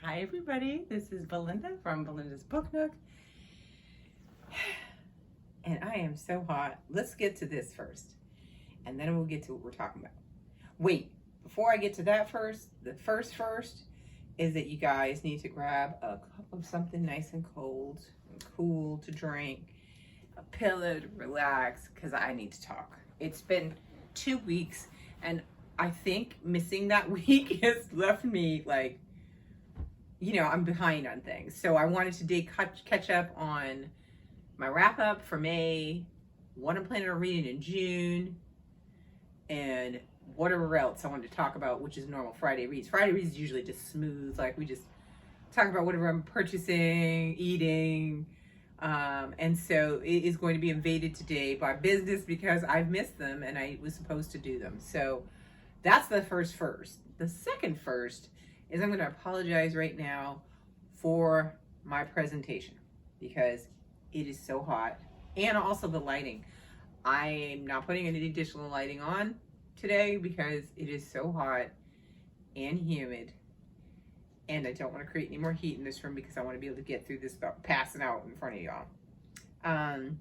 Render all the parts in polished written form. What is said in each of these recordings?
Hi everybody, this is Belinda from Belinda's Book Nook. And I am so hot. Let's get to this first. And then we'll get to what we're talking about. Wait, before I get to that first, the first is that you guys need to grab a cup of something nice and cold and cool to drink, a pillow to relax, because I need to talk. It's been 2 weeks and I think missing that week has left me like, I'm behind on things. So I wanted to catch up on my wrap up for May, what I'm planning on reading in June, and whatever else I wanted to talk about, which is normal Friday reads. Friday reads is usually just smooth, like we just talk about whatever I'm purchasing, eating, and so it is going to be invaded today by business because I've missed them and I was supposed to do them. So that's the first. The second is I'm going to apologize right now for my presentation because it is so hot, and also the lighting. I am not putting any additional lighting on today because it is so hot and humid, and I don't want to create any more heat in this room because I want to be able to get through this without passing out in front of y'all. And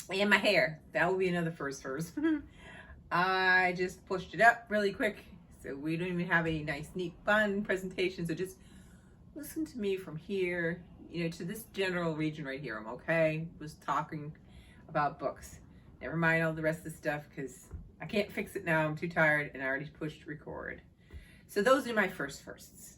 my hair, that will be another first. I just pushed it up really quick, so we don't even have a nice, neat, fun presentation. So just listen to me from here, to this general region right here. I'm okay. Was talking about books. Never mind all the rest of the stuff because I can't fix it now. I'm too tired and I already pushed record. So those are my firsts.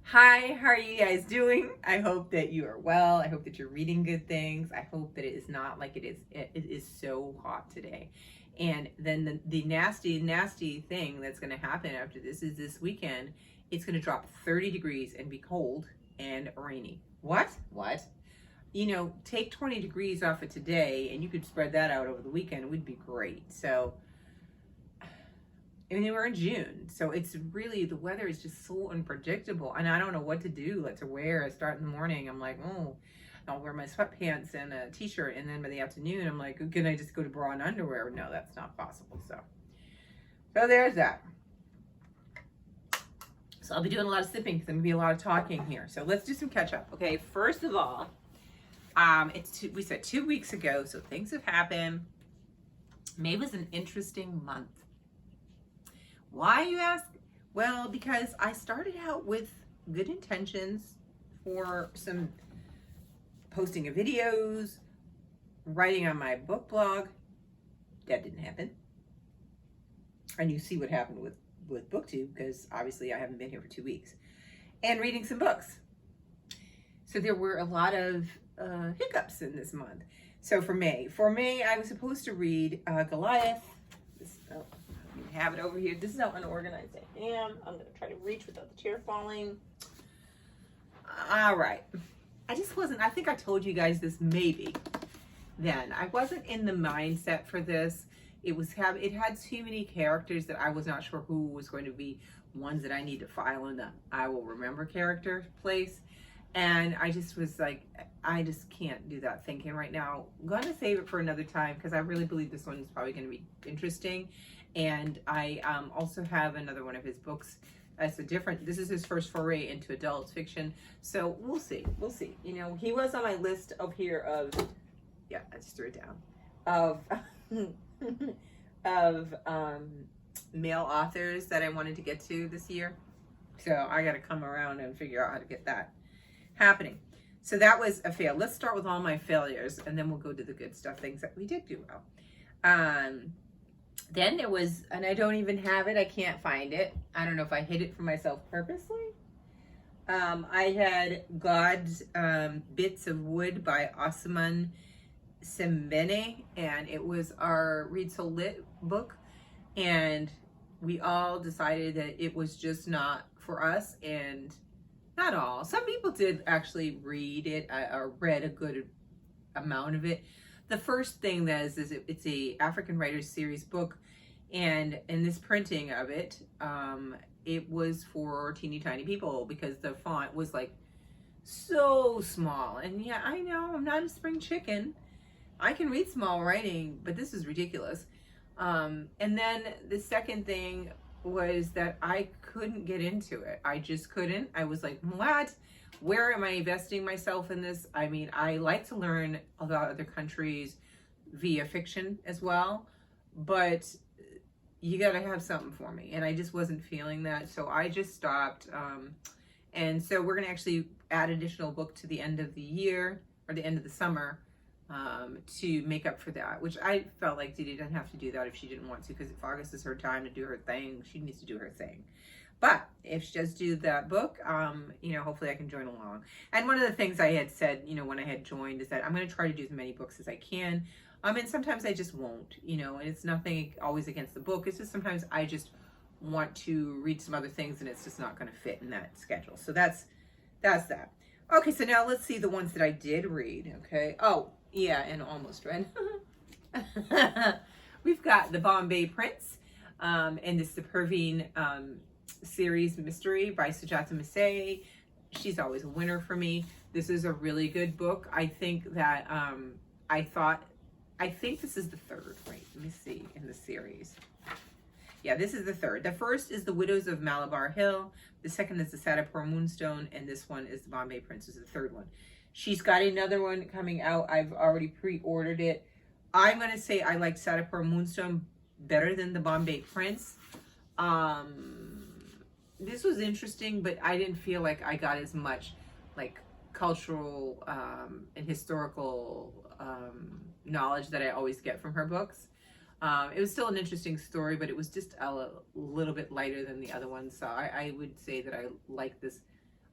Hi, how are you guys doing? I hope that you are well. I hope that you're reading good things. I hope that it is not like it is. It is so hot today. And then the nasty thing that's going to happen after this is this weekend, it's going to drop 30 degrees and be cold and rainy. What? Take 20 degrees off of today and you could spread that out over the weekend. It would be great. So, and then we're in June. So it's really, the weather is just so unpredictable. And I don't know what to do, what to wear. I start in the morning. I'm like, I'll wear my sweatpants and a t-shirt, and then by the afternoon I'm like, can I just go to bra and underwear? No, that's not possible. So there's that. So I'll be doing a lot of sipping because I'm gonna be a lot of talking here. So let's do some catch up. Okay, first of all, we said 2 weeks ago, so things have happened. May was an interesting month. Why, you ask? Well, because I started out with good intentions for some posting of videos, writing on my book blog. That didn't happen. And you see what happened with BookTube because obviously I haven't been here for 2 weeks. And reading some books. So there were a lot of hiccups in this month. So for May I was supposed to read Goliath. You have it over here. This is how unorganized I am. I'm going to try to reach without the chair falling. All right. I think I told you guys this maybe then. I wasn't in the mindset for this. It had too many characters that I was not sure who was going to be ones that I need to file in the I will remember character place. And I just was like, I just can't do that thinking right now. I'm going to save it for another time because I really believe this one is probably going to be interesting. And I also have another one of his books. This is his first foray into adult fiction. So we'll see. He was on my list I just threw it down, of male authors that I wanted to get to this year. So I got to come around and figure out how to get that happening. So that was a fail. Let's start with all my failures and then we'll go to the good stuff, things that we did do well. Then there was, and I don't even have it. I can't find it. I don't know if I hid it from myself purposely. I had God's Bits of Wood by Osman Sembene, and it was our Read So Lit book. And we all decided that it was just not for us, and not all. Some people did actually read it or read a good amount of it. The first thing that is it's a African Writers Series book, and in this printing of it, it was for teeny tiny people because the font was like so small. And yeah, I know I'm not a spring chicken. I can read small writing, but this is ridiculous. And then the second thing was that I couldn't get into it. I just couldn't. I was like, what? Where am I investing myself in this? I mean, I like to learn about other countries via fiction as well, but you got to have something for me. And I just wasn't feeling that. So I just stopped. And so we're going to actually add additional book to the end of the year or the end of the summer to make up for that, which I felt like Didi didn't have to do that if she didn't want to, because if August is her time to do her thing, she needs to do her thing. But if she does do that book, you know, hopefully I can join along. And one of the things I had said, you know, when I had joined is that I'm going to try to do as many books as I can. And sometimes I just won't, you know, and it's nothing always against the book. It's just sometimes I just want to read some other things and it's just not going to fit in that schedule. So that's that. Okay, so now let's see the ones that I did read, okay? Oh, yeah, and almost read. We've got The Bombay Prince, and this the Perveen series mystery by Sujata Misay. She's always a winner for me. This is a really good book. I think that, I think this is the third, right? Let me see, in the series. Yeah, this is the third. The first is The Widows of Malabar Hill. The second is The Satapur Moonstone. And this one is The Bombay Prince. This is the third one. She's got another one coming out. I've already pre-ordered it. I'm going to say I like Satapur Moonstone better than The Bombay Prince. This was interesting, but I didn't feel like I got as much like cultural and historical knowledge that I always get from her books. It was still an interesting story, but it was just a little bit lighter than the other one. So I would say that I like this.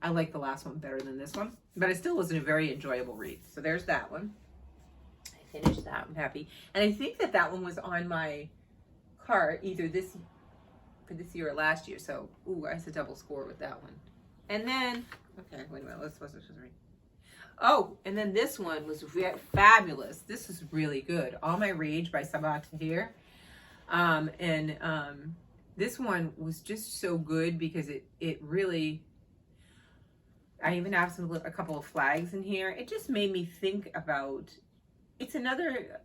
I like the last one better than this one, but it still wasn't a very enjoyable read. So there's that one. I finished that. I'm happy. And I think that that one was on my cart either for this year or last year. So, ooh, I had a double score with that one. And then, okay, wait a minute. Let's read. Oh, and then this one was fabulous. This is really good. All My Rage by Sabaa Tahir. This one was just so good because it really, I even have a couple of flags in here. It just made me think about, it's another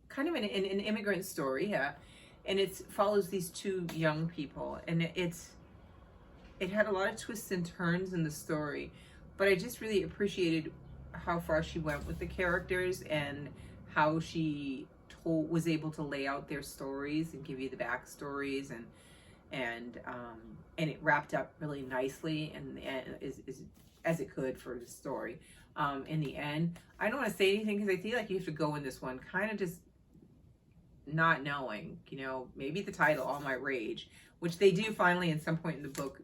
kind of an immigrant story, yeah. And it follows these two young people, and it had a lot of twists and turns in the story, but I just really appreciated how far she went with the characters and how she was able to lay out their stories and give you the backstories, and it wrapped up really nicely and as it could for the story. In the end, I don't want to say anything because I feel like you have to go in this one kind of just not knowing, you know, maybe the title, All My Rage, which they do finally at some point in the book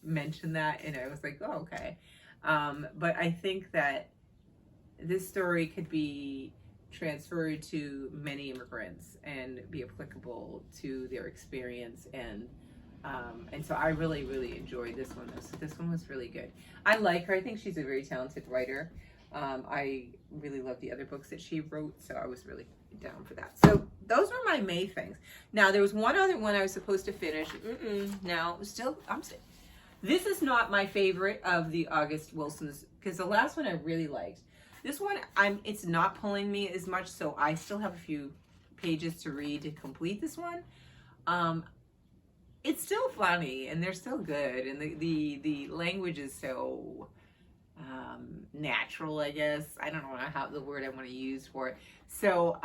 mention that, and I was like, oh, okay. But I think that this story could be transferred to many immigrants and be applicable to their experience, and so I really, really enjoyed this one. So this one was really good. I like her. I think she's a very talented writer. I really love the other books that she wrote, so I was really down for that. So those were my May things. Now there was one other one I was supposed to finish. Now this is not my favorite of the August Wilson's, because the last one I really liked. This one, it's not pulling me as much, so I still have a few pages to read to complete this one. It's still funny, and they're still good, and the language is so natural, I guess. I don't know how the word I want to use for it. So,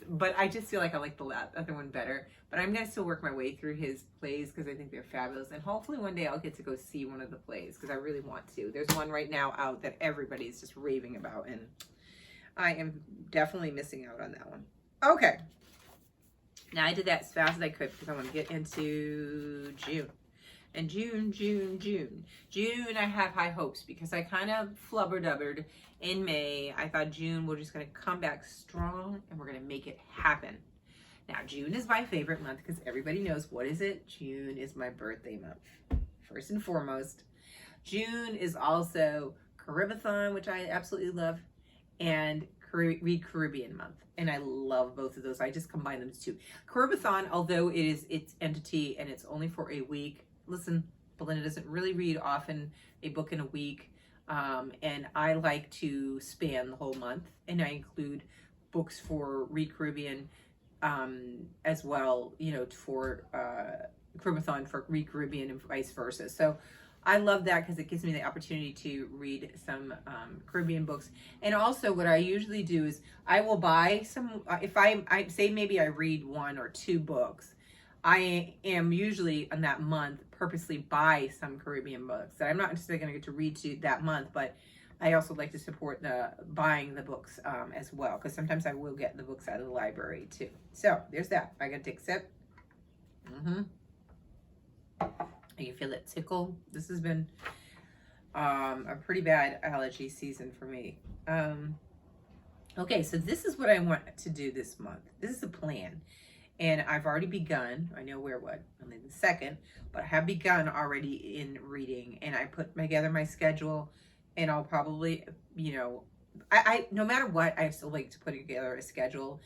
but I just feel like I like the other one better. But I'm going to still work my way through his plays because I think they're fabulous. And hopefully one day I'll get to go see one of the plays because I really want to. There's one right now out that everybody's just raving about, and I am definitely missing out on that one. Okay. Now I did that as fast as I could because I want to get into June. And June, I have high hopes because I kind of flubber-dubbered in May. I thought June, we're just going to come back strong and we're going to make it happen. Now, June is my favorite month because everybody knows, what is it? June is my birthday month, first and foremost. June is also Caribathon, which I absolutely love, and Read Caribbean month. And I love both of those. I just combine them two. Caribathon, although it is its entity and it's only for a week, listen, Belinda doesn't really read often a book in a week, and I like to span the whole month, and I include books for Read Caribbean as well, for Caribbean for Caribbean and vice versa. So I love that because it gives me the opportunity to read some Caribbean books. And also what I usually do is I will buy some, if I say maybe I read 1 or 2 books, I am usually on that month purposely buy some Caribbean books that I'm not necessarily going to get to read to that month, but I also like to support the buying the books as well, because sometimes I will get the books out of the library too. So there's that. I got to take a sip. You feel it tickle? This has been a pretty bad allergy season for me. Okay, so this is what I want to do this month. This is a plan. And I've already begun. I know we're only the 2nd, but I have begun already in reading. And I put together my schedule, and I'll probably, I no matter what, I still like to put together a schedule.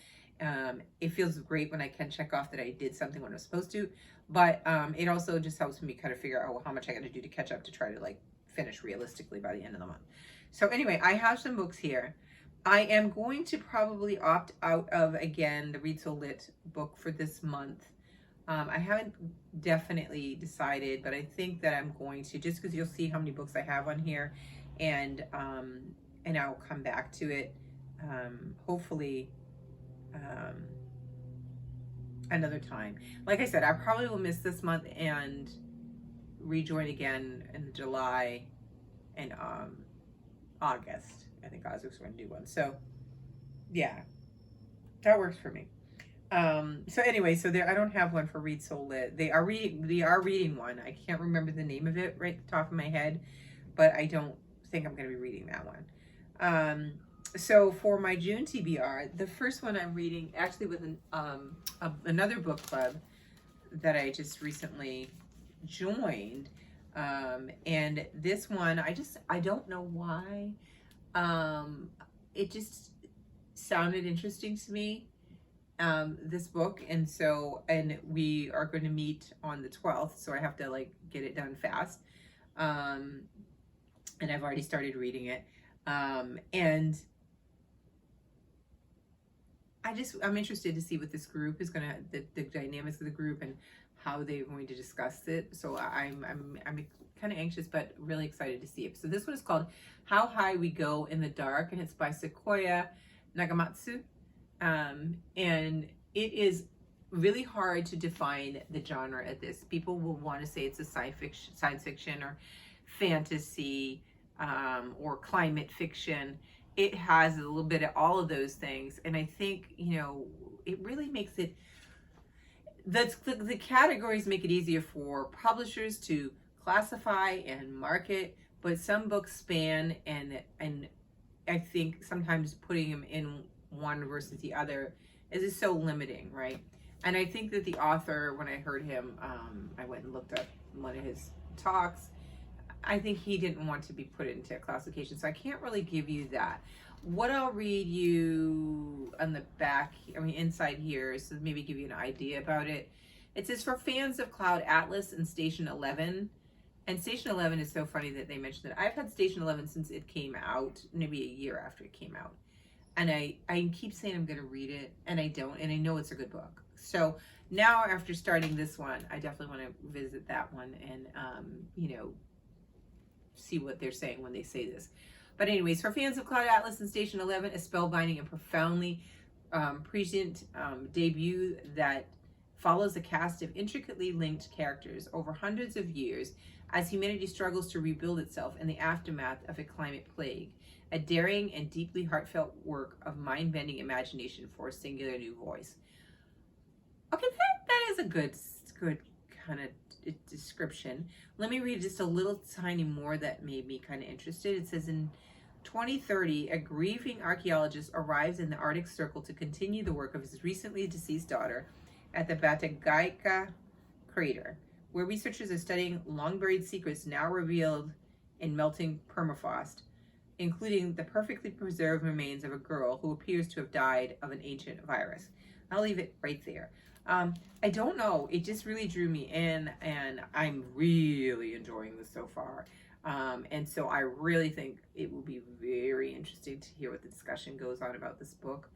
It feels great when I can check off that I did something when I was supposed to, but it also just helps me kind of figure out how much I got to do to catch up to try to finish realistically by the end of the month. So anyway, I have some books here. I am going to probably opt out of, again, the Read So Lit book for this month. I haven't definitely decided, but I think that I'm going to, just because you'll see how many books I have on here, and I'll come back to it, hopefully another time. Like I said, I probably will miss this month and rejoin again in July and August. I think August going to do one. So yeah, that works for me. So anyway, so there, I don't have one for Read So Lit. They are reading one. I can't remember the name of it right at the top of my head, but I don't think I'm going to be reading that one. So for my June TBR, the first one I'm reading actually with another book club that I just recently joined. And this one, I don't know why. It just sounded interesting to me, this book. And we are going to meet on the 12th. So I have to get it done fast. And I've already started reading it. And I'm interested to see what this group is the dynamics of the group and how they're going to discuss it. So I'm kind of anxious, but really excited to see it. So this one is called How High We Go in the Dark, and it's by Sequoia Nagamatsu. And it is really hard to define the genre of this. People will want to say it's a science fiction or fantasy, or climate fiction. It has a little bit of all of those things. And I think, it really makes it, the categories make it easier for publishers to classify and market, but some books span, and I think sometimes putting them in one versus the other is just so limiting, right? And I think that the author, when I heard him, I went and looked up one of his talks. I think he didn't want to be put into a classification, so I can't really give you that. What I'll read you on the back, inside here, is to maybe give you an idea about it. It says, for fans of Cloud Atlas and Station 11, and Station 11 is so funny that they mentioned that. I've had Station 11 since it came out, maybe a year after it came out. And I keep saying I'm going to read it, and I don't, and I know it's a good book. So now after starting this one, I definitely want to visit that one and, see what they're saying when they say this. But anyways, for fans of Cloud Atlas and Station 11, a spellbinding and profoundly prescient debut that follows a cast of intricately linked characters over hundreds of years as humanity struggles to rebuild itself in the aftermath of a climate plague. A daring and deeply heartfelt work of mind-bending imagination for a singular new voice. Okay, that is a good kind of description. Let me read just a little tiny more that made me kind of interested. It says, in 2030, a grieving archaeologist arrives in the Arctic Circle to continue the work of his recently deceased daughter at the Batagaika crater, where researchers are studying long-buried secrets now revealed in melting permafrost, including the perfectly preserved remains of a girl who appears to have died of an ancient virus. I'll leave it right there. I don't know. It just really drew me in, and I'm really enjoying this so far. And so I really think it will be very interesting to hear what the discussion goes on about this book.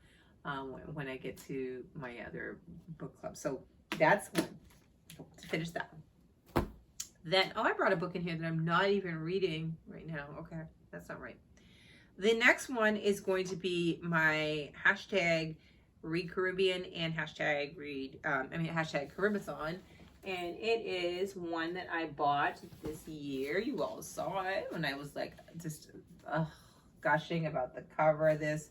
when I get to my other book club. So that's one. To finish that one. Then, oh, I brought a book in here that I'm not even reading right now. Okay, that's not right. The next one is going to be my hashtag Read Caribbean and hashtag hashtag Caribathon. And it is one that I bought this year. You all saw it when I was like just gushing about the cover of this.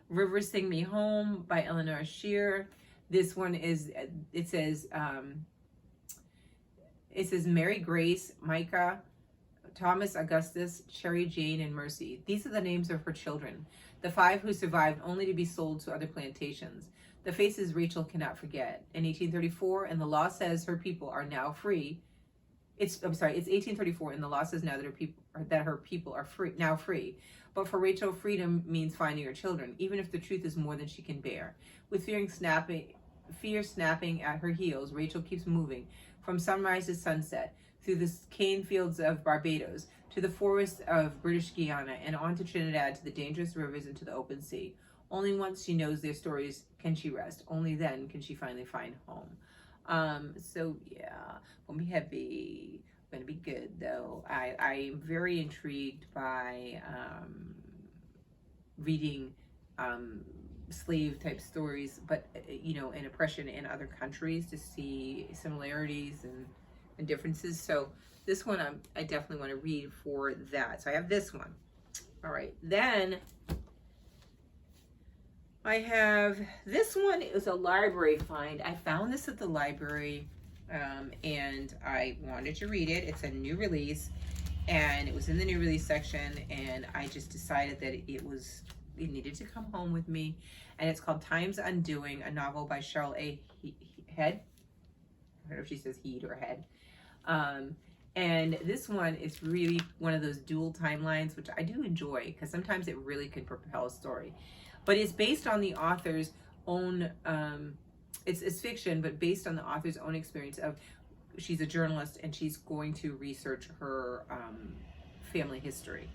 Rivers Sing Me Home by Eleanor Shear. This one is, it says Mary Grace, Micah, Thomas Augustus, Cherry Jane, and Mercy. These are the names of her children, the 5 who survived only to be sold to other plantations. The faces Rachel cannot forget. In 1834, and the law says her people are now free. It's 1834, and the law says now that her people are now free. But for Rachel, freedom means finding her children, even if the truth is more than she can bear. With fear snapping at her heels, Rachel keeps moving from sunrise to sunset, through the cane fields of Barbados, to the forests of British Guiana, and on to Trinidad, to the dangerous rivers and to the open sea. Only once she knows their stories can she rest. Only then can she finally find home. So yeah, won't be heavy. Gonna be good though. I'm very intrigued by reading slave type stories, but and oppression in other countries, to see similarities and differences. So this one I definitely want to read for that. So I have this one. All right, then I have this one. It was a library find. I found this at the library and I wanted to read it. It's a new release and it was in the new release section, and I just decided that it needed to come home with me. And it's called Time's Undoing, a novel by Cheryl A. Head. I don't know if she says Heed or Head. And this one is really one of those dual timelines, which I do enjoy because sometimes it really can propel a story. But it's based on the author's own, it's fiction, but based on the author's own experience of, she's a journalist and she's going to research her family history.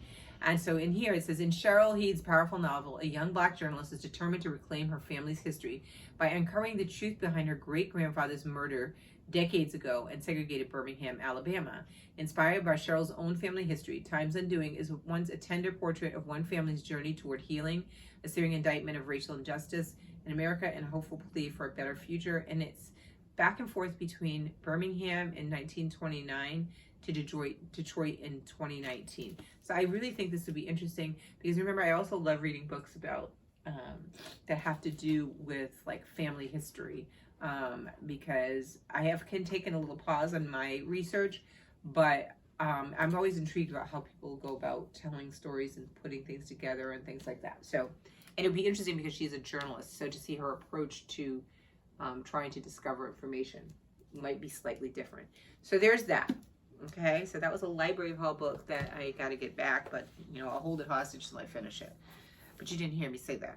And so in here it says, in Cheryl Heed's powerful novel, a young Black journalist is determined to reclaim her family's history by uncovering the truth behind her great-grandfather's murder decades ago in segregated Birmingham, Alabama. Inspired by Cheryl's own family history, Time's Undoing is once a tender portrait of one family's journey toward healing, a searing indictment of racial injustice in America, and a hopeful plea for a better future. And it's back and forth between Birmingham in 1929 to Detroit in 2019. So I really think this would be interesting because remember, I also love reading books about that have to do with like family history because I have taken a little pause on my research, but I'm always intrigued about how people go about telling stories and putting things together and things like that. So, and it'd be interesting because she's a journalist, so to see her approach to trying to discover information might be slightly different. So there's that. Okay, so that was a library hall book that I got to get back, but I'll hold it hostage till I finish it. But you didn't hear me say that.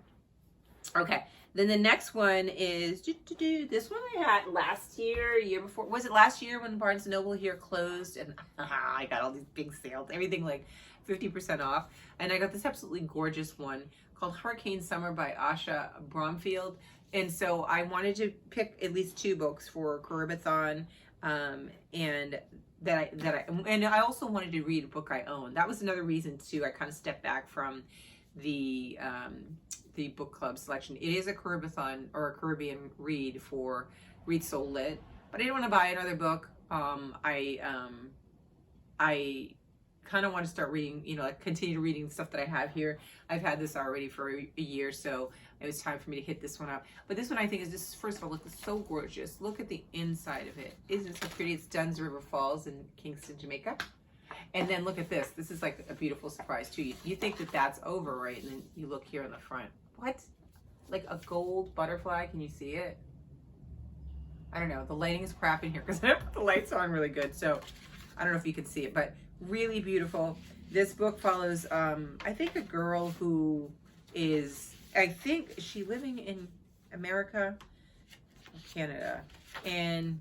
Okay, then the next one is this one I had last year before. Was it last year when Barnes & Noble here closed? And I got all these big sales, everything like 50% off. And I got this absolutely gorgeous one called Hurricane Summer by Asha Bromfield. And so I wanted to pick at least 2 books for Caribathon, and I also wanted to read a book I own. That was another reason too. I kind of stepped back from the book club selection. It is a Caribathon or a Caribbean read for Read Soul Lit, but I didn't want to buy another book. I kind of want to start reading, continue reading stuff that I have here. I've had this already for a year, so it was time for me to hit this one up. But this one I think is just, first of all, look, it's so gorgeous. Look at the inside of it. Isn't it so pretty? It's Dunn's River Falls in Kingston, Jamaica. And then look at this. This is like a beautiful surprise too. You think that that's over, right? And then you look here in the front. What? Like a gold butterfly. Can you see it? I don't know. The lighting is crap in here because I put the lights on really good. So I don't know if you can see it, but really beautiful. This book follows, I think, a girl who is, I think she living in America, Canada. And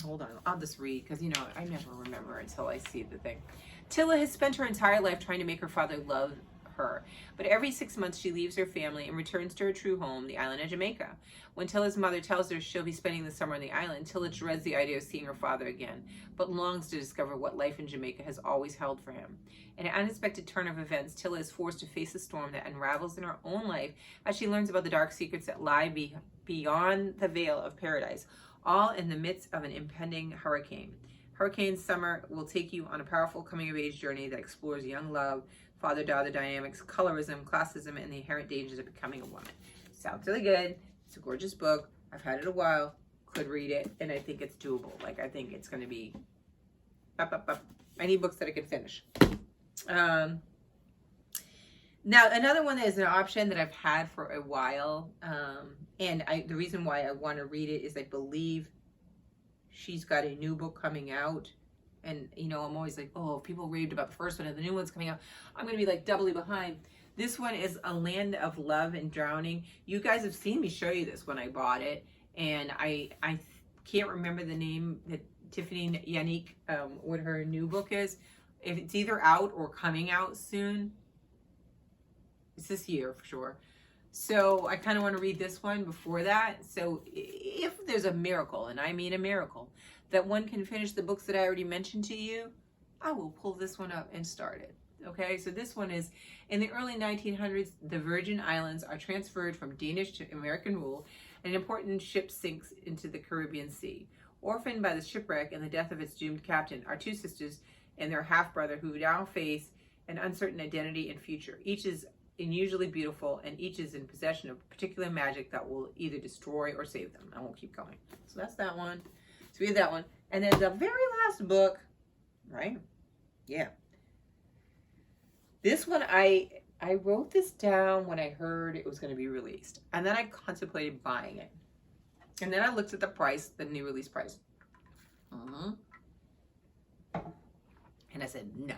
hold on, I'll just read because, I never remember until I see the thing. Tilla has spent her entire life trying to make her father love her. But every 6 months she leaves her family and returns to her true home, the island of Jamaica. When Tilla's mother tells her she'll be spending the summer on the island, Tilla dreads the idea of seeing her father again, but longs to discover what life in Jamaica has always held for him. In an unexpected turn of events, Tilla is forced to face a storm that unravels in her own life as she learns about the dark secrets that lie beyond the veil of paradise, all in the midst of an impending hurricane. Hurricane Summer will take you on a powerful coming-of-age journey that explores young love, father-daughter dynamics, colorism, classism, and the inherent dangers of becoming a woman. Sounds really good. It's a gorgeous book. I've had it a while. Could read it, and I think it's doable. Like, I think it's going to be up. I need books that I can finish. Now, another one that is an option that I've had for a while, and the reason why I want to read it is I believe she's got a new book coming out, and you know, I'm always like, oh, if people raved about the first one and the new one's coming out, I'm gonna be like doubly behind. This one is A Land of Love and Drowning. You guys have seen me show you this when I bought it, and I can't remember the name that Tiffany Yannick, what her new book is. If it's either out or coming out soon, it's this year for sure. So I kind of want to read this one before that. So if there's a miracle, and I mean a miracle, that one can finish the books that I already mentioned to you, I will pull this one up and start it. Okay, so this one is, in the early 1900s, the Virgin Islands are transferred from Danish to American rule, and an important ship sinks into the Caribbean Sea. Orphaned by the shipwreck and the death of its doomed captain are two sisters and their half-brother who now face an uncertain identity and future. Each is unusually beautiful, and each is in possession of particular magic that will either destroy or save them. I won't keep going. So that's that one. So we have that one. And then the very last book, right? Yeah. This one, I wrote this down when I heard it was going to be released. And then I contemplated buying it. And then I looked at the price, the new release price. And I said, no,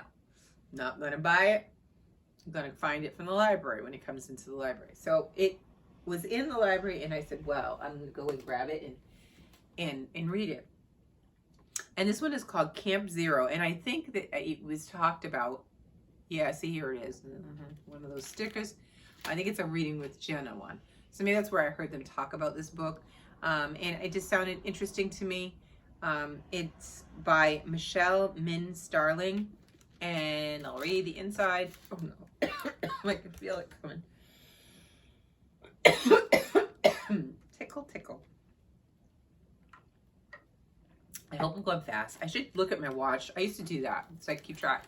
not going to buy it. I'm going to find it from the library when it comes into the library. So it was in the library, and I said, well, I'm going to go and grab it and read it. And this one is called Camp Zero. And I think that it was talked about. Yeah, see, here it is. One of those stickers. I think it's a Reading with Jenna one. So maybe that's where I heard them talk about this book. And it just sounded interesting to me. It's by Michelle Min Starling. And I'll read the inside. Oh no. I can feel it coming. Tickle, tickle. I hope I'm going fast. I should look at my watch. I used to do that, so I keep track.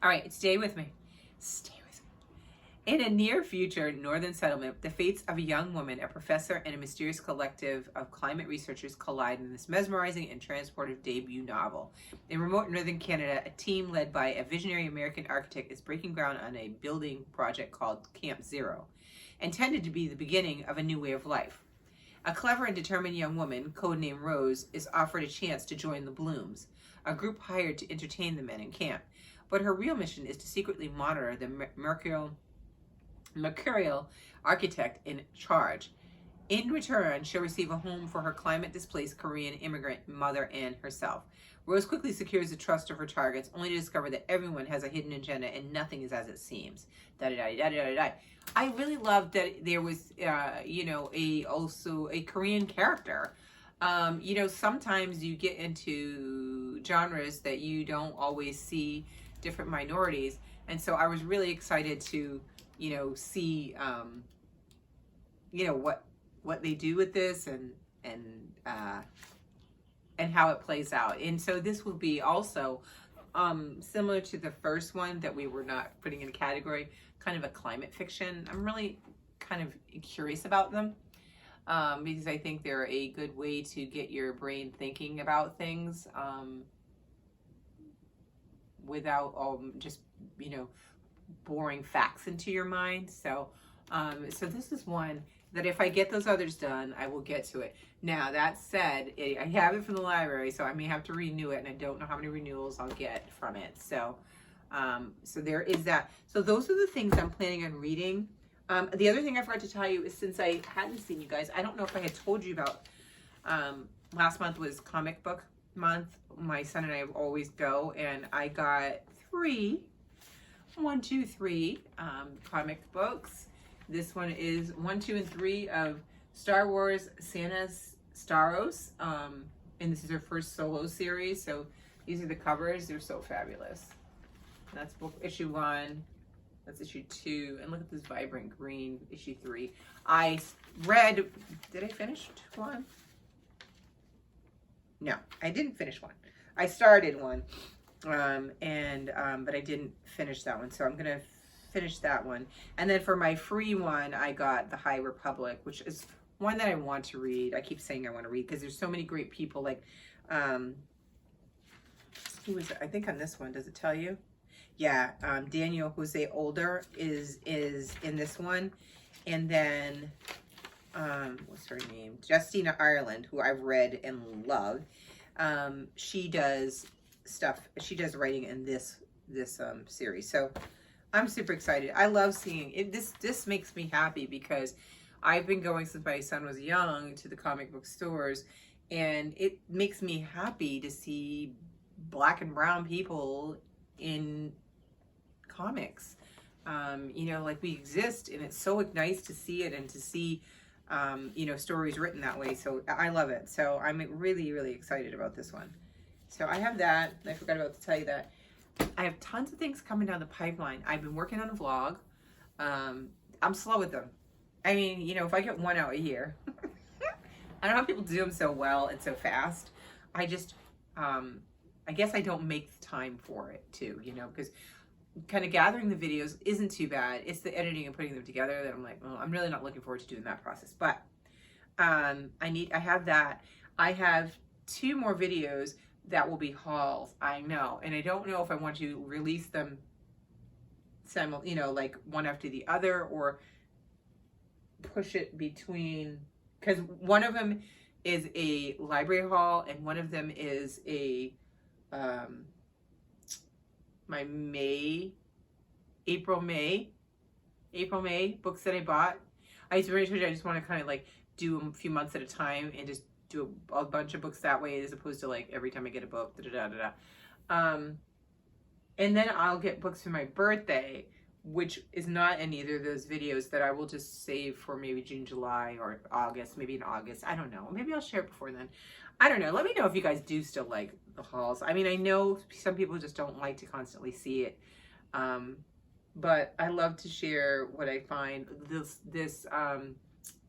All right, stay with me. Stay with me. In a near future northern settlement, the fates of a young woman, a professor, and a mysterious collective of climate researchers collide in this mesmerizing and transportive debut novel. In remote northern Canada, a team led by a visionary American architect is breaking ground on a building project called Camp Zero, intended to be the beginning of a new way of life. A clever and determined young woman, codenamed Rose, is offered a chance to join the Blooms, a group hired to entertain the men in camp. But her real mission is to secretly monitor the mercurial architect in charge. In return, she'll receive a home for her climate-displaced Korean immigrant mother and herself. Rose quickly secures the trust of her targets, only to discover that everyone has a hidden agenda and nothing is as it seems. I really loved that there was, also a Korean character. Sometimes you get into genres that you don't always see different minorities, and so I was really excited to, see, what they do with this and how it plays out. And so this will be also similar to the first one that we were not putting in a category, kind of a climate fiction. I'm really kind of curious about them because I think they're a good way to get your brain thinking about things without just boring facts into your mind. So this is one that if I get those others done, I will get to it. Now, that said, I have it from the library, so I may have to renew it, and I don't know how many renewals I'll get from it. So there is that. So those are the things I'm planning on reading. The other thing I forgot to tell you is, since I hadn't seen you guys, I don't know if I had told you about, last month was comic book month. My son and I always go, and I got 3 1, 2, 3 comic books. This one is 1, 2, and 3 of Star Wars Santa's Staros. And this is her first solo series. So these are the covers. They're so fabulous. And that's book issue 1. That's issue 2. And look at this vibrant green, issue 3. I read, did I finish 1? No, I didn't finish 1. I started 1. But I didn't finish that one. So I'm going to finish that one. And then for my free one, I got The High Republic, which is one that I want to read. I keep saying I want to read because there's so many great people. Like, who is it? I think on this one, does it tell you? Yeah, Daniel Jose Older is in this one. And then, what's her name? Justina Ireland, who I've read and love. She does stuff. She does writing in this series. So I'm super excited. I love seeing it. This makes me happy because I've been going since my son was young to the comic book stores, and it makes me happy to see black and brown people in comics. You know, like we exist, and it's so nice to see it and to see you know, stories written that way. So I love it. So I'm really, really excited about this one. So I have that. I forgot about to tell you that. I have tons of things coming down the pipeline. I've been working on a vlog. I'm slow with them. I mean, you know, if I get one out a year, I don't know how people do them so well and so fast. I just, I guess I don't make the time for it too, you know, because kind of gathering the videos isn't too bad. It's the editing and putting them together that I'm like, well, I'm really not looking forward to doing that process. But I have that. I have 2 more videos that will be hauls. I know, and I don't know if I want to release them you know, like one after the other, or push it between, because one of them is a library haul and one of them is a my April May books that I bought. I just want to kind of like do a few months at a time and just do a bunch of books that way, as opposed to like every time I get a book, and then I'll get books for my birthday, which is not in either of those videos, that I will just save for maybe June, July, or August, maybe in August. I don't know. Maybe I'll share it before then. I don't know. Let me know if you guys do still like the hauls. I mean, I know some people just don't like to constantly see it. But I love to share what I find. This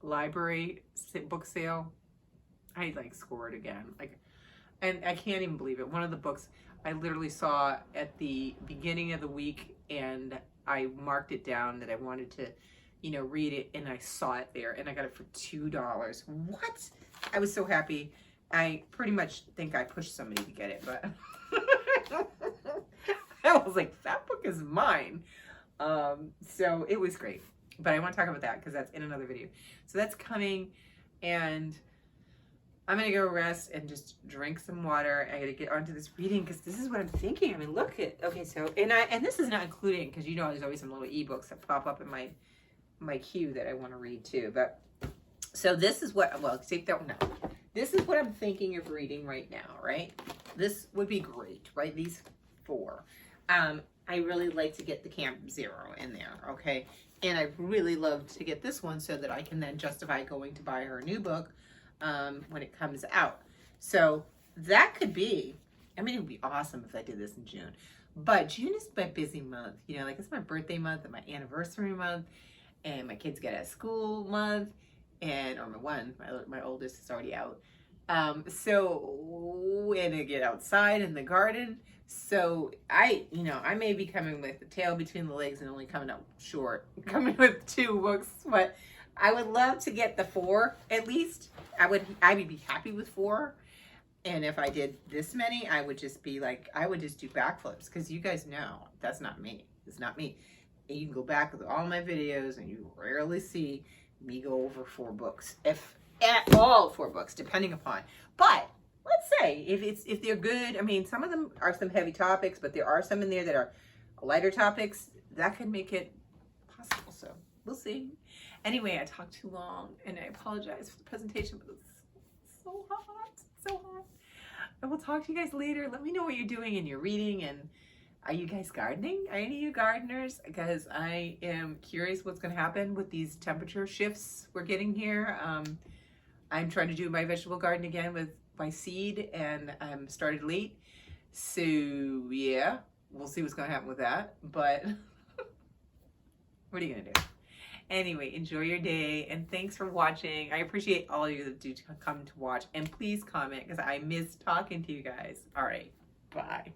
library book sale, I like scored again. Like, and I can't even believe it. One of the books I literally saw at the beginning of the week, and I marked it down that I wanted to, you know, read it, and I saw it there, and I got it for $2. What? I was so happy. I pretty much think I pushed somebody to get it, but I was like, that book is mine. So it was great, but I want to talk about that because that's in another video. So that's coming, and I'm going to go rest and just drink some water. I got to get onto this reading because this is what I'm thinking. I mean, look at, okay, so, and this is not including, because you know there's always some little ebooks that pop up in my queue that I want to read too. But, so this is what, well, take that one out. This is what I'm thinking of reading right now, right? This would be great, right? These 4. I really like to get the Camp Zero in there, okay? And I really love to get this one so that I can then justify going to buy her a new book when it comes out. So that could be, I mean, it would be awesome if I did this in June. But June is my busy month. You know, like it's my birthday month and my anniversary month, and my kids get out of school month, and or my oldest is already out. So, and I get outside in the garden. So I may be coming with the tail between the legs and only coming up short, coming with 2 books, but I would love to get the 4 at least. I would be happy with 4. And if I did this many, I would just be like, I would just do backflips, because you guys know that's not me. It's not me. And you can go back with all my videos and you rarely see me go over 4 books, if at all 4 books, depending upon. But let's say if they're good, I mean, some of them are some heavy topics, but there are some in there that are lighter topics that could make it possible. So we'll see. Anyway, I talked too long, and I apologize for the presentation, but it's so hot, so hot. I will talk to you guys later. Let me know what you're doing in your reading, and Are you guys gardening? Are any of you gardeners? Because I am curious what's going to happen with these temperature shifts we're getting here. I'm trying to do my vegetable garden again with my seed, and I'm started late. So yeah, we'll see what's going to happen with that. But what are you going to do? Anyway, enjoy your day, and thanks for watching. I appreciate all of you that do come to watch, and please comment because I miss talking to you guys. All right, bye.